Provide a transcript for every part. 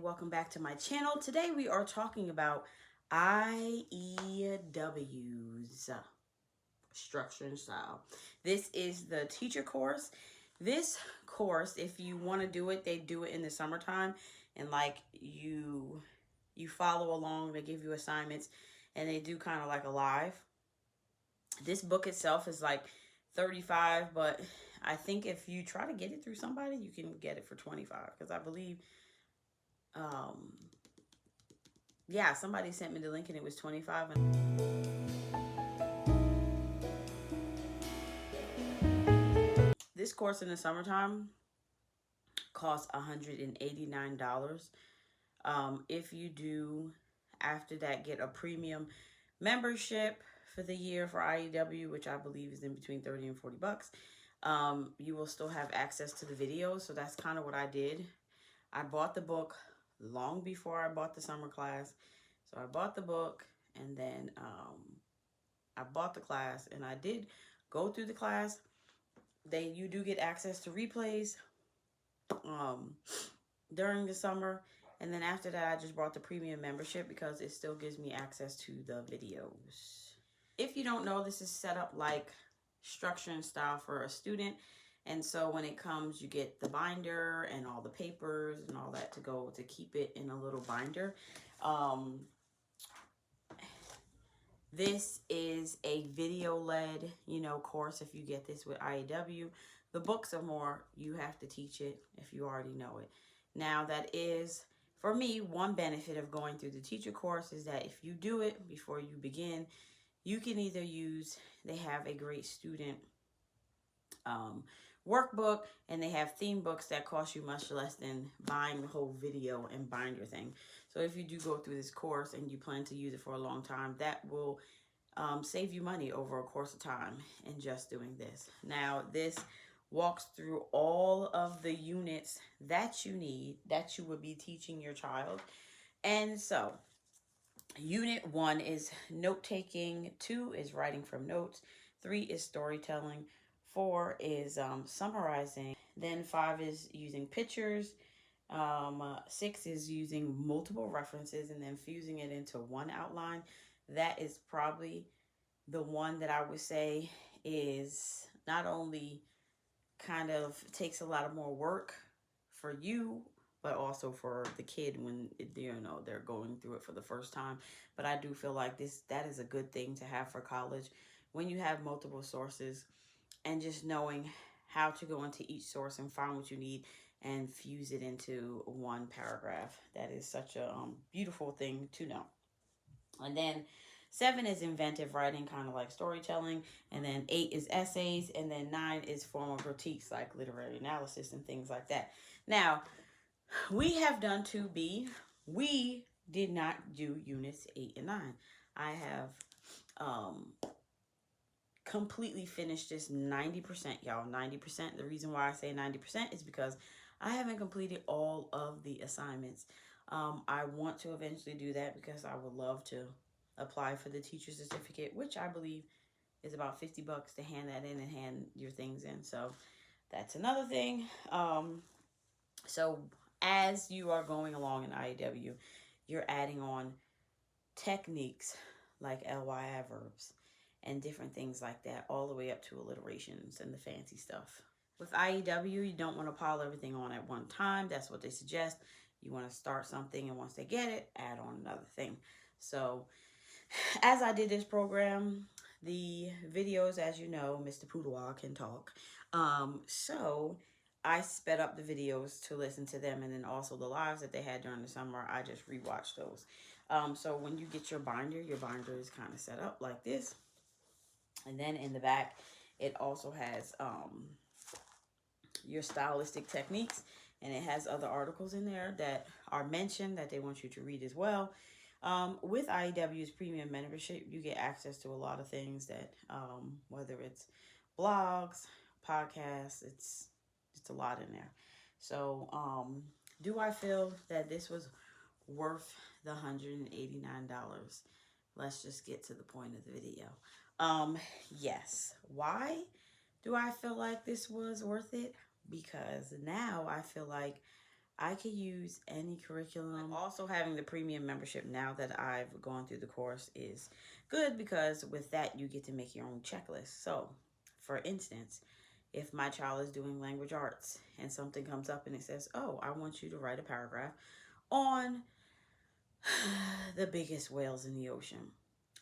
Welcome back to my channel. Today we are talking about IEWs, structure and style. This is the teacher course. This course, if you want to do it, they do it in the summertime, and like you follow along. They give you assignments, and they do kind of like a live. This book itself is like $35, but I think if you try to get it through somebody, you can get it for $25, because I believe yeah, somebody sent me the link and it was 25. This course in the summertime costs $189. If you do after that get a premium membership for the year for IEW, which I believe is in between 30 and 40 bucks, you will still have access to the videos. So that's kind of what I did. I bought the book long before I bought the summer class. So I bought the book, and then I bought the class, and I did go through the class. You do get access to replays during the summer, and then after that I just bought the premium membership because it still gives me access to the videos. If you don't know, this is set up like structure and style for a student. And so when it comes, you get the binder and all the papers and all that to go to keep it in a little binder. This is a video-led, course. If you get this with IEW, the books are more, you have to teach it if you already know it. Now, that is, for me, one benefit of going through the teacher course is that if you do it before you begin, you can either use, they have a great student workbook, and they have theme books that cost you much less than buying the whole video and binder thing. So if you do go through this course and you plan to use it for a long time, that will save you money over a course of time in just doing this. Now, this walks through all of the units that you need, that you would be teaching your child. And so Unit 1 is note-taking, 2 is writing from notes, 3 is storytelling, 4 is summarizing, then 5 is using pictures, 6 is using multiple references and then fusing it into one outline. That is probably the one that I would say is not only kind of takes a lot of more work for you, but also for the kid when they're going through it for the first time. But I do feel like that is a good thing to have for college, when you have multiple sources and just knowing how to go into each source and find what you need and fuse it into one paragraph. That is such a beautiful thing to know. And then 7 is inventive writing, kind of like storytelling. And then 8 is essays. And then 9 is formal critiques, like literary analysis and things like that. Now, we have done 2B. We did not do units 8 and 9. I have completely finished this 90%, y'all. 90%. The reason why I say 90% is because I haven't completed all of the assignments. I want to eventually do that because I would love to apply for the teacher certificate, which I believe is about 50 bucks to hand that in and hand your things in. So that's another thing. So as you are going along in IEW, you're adding on techniques like ly adverbs and different things like that, all the way up to alliterations and the fancy stuff. With IEW, you don't want to pile everything on at one time. That's what they suggest. You want to start something, and once they get it, add on another thing. So as I did this program, the videos, as you know, Mr. Poodlewa can talk. So I sped up the videos to listen to them, and then also the lives that they had during the summer, I just rewatched those. So when you get your binder is kind of set up like this. And then in the back, it also has your stylistic techniques, and it has other articles in there that are mentioned that they want you to read as well. With IEW's premium membership, you get access to a lot of things that, whether it's blogs, podcasts, it's a lot in there. So, do I feel that this was worth the $189? Let's just get to the point of the video. Yes. Why do I feel like this was worth it? Because now I feel like I could use any curriculum. Also, having the premium membership now that I've gone through the course is good, because with that you get to make your own checklist. So, for instance, if my child is doing language arts and something comes up and it says, oh, I want you to write a paragraph on the biggest whales in the ocean.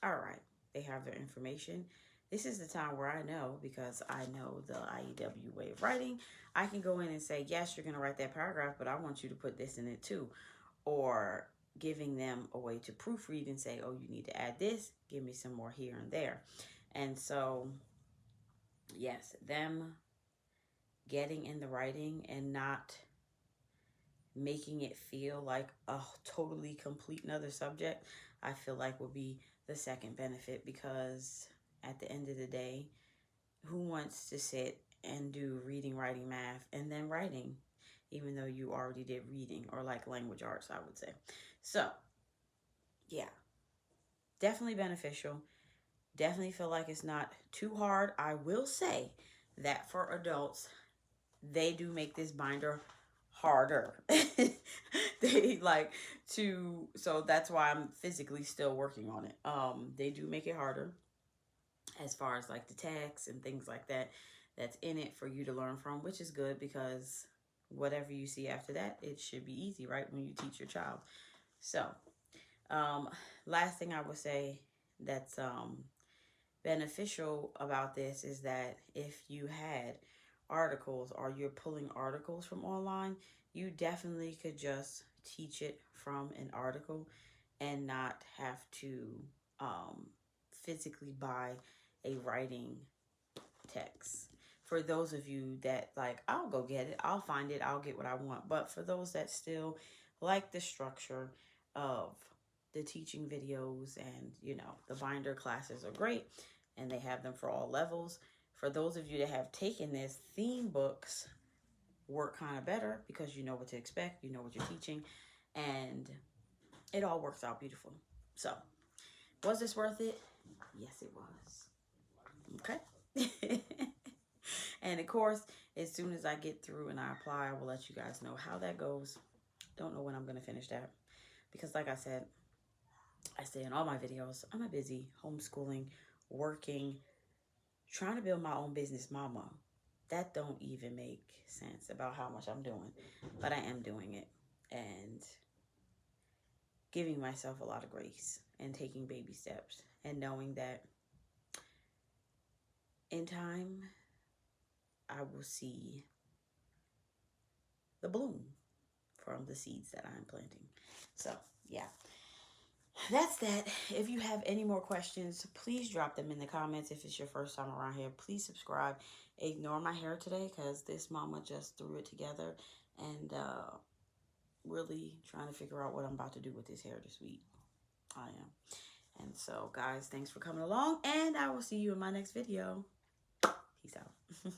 All right, they have their information. This is the time where I know, because I know the IEW way of writing, I can go in and say, yes, you're going to write that paragraph, but I want you to put this in it too. Or giving them a way to proofread and say, oh, you need to add this, give me some more here and there. And so, yes, them getting in the writing and not making it feel like a totally complete another subject, I feel like will be the second benefit, because at the end of the day, who wants to sit and do reading, writing, math, and then writing, even though you already did reading, or like language arts, I would say. So, yeah, definitely beneficial. Definitely feel like it's not too hard. I will say that for adults, they do make this binder harder. They like to, so that's why I'm physically still working on it. They do make it harder as far as like the text and things like that that's in it for you to learn from, which is good, because whatever you see after that, it should be easy, right, when you teach your child. So last thing I would say that's beneficial about this is that if you had articles, or you're pulling articles from online, you definitely could just teach it from an article and not have to physically buy a writing text. For those of you that like, I'll go get it, I'll find it, I'll get what I want. But for those that still like the structure of the teaching videos, and you know, the binder classes are great and they have them for all levels. For those of you that have taken this, theme books work kind of better, because you know what to expect, you know what you're teaching, and it all works out beautiful. So, was this worth it? Yes, it was. Okay. And of course, as soon as I get through and I apply, I will let you guys know how that goes. Don't know when I'm going to finish that, because like I said, I say in all my videos, I'm a busy homeschooling, working, trying to build my own business mama. That don't even make sense about how much I'm doing, but I am doing it, and giving myself a lot of grace and taking baby steps, and knowing that in time I will see the bloom from the seeds that I'm planting. So yeah, that's that. If you have any more questions, please drop them in the comments. If it's your first time around here, please subscribe. Ignore my hair today, because this mama just threw it together, and really trying to figure out what I'm about to do with this hair this week. I am. And so guys, thanks for coming along, and I will see you in my next video. Peace out.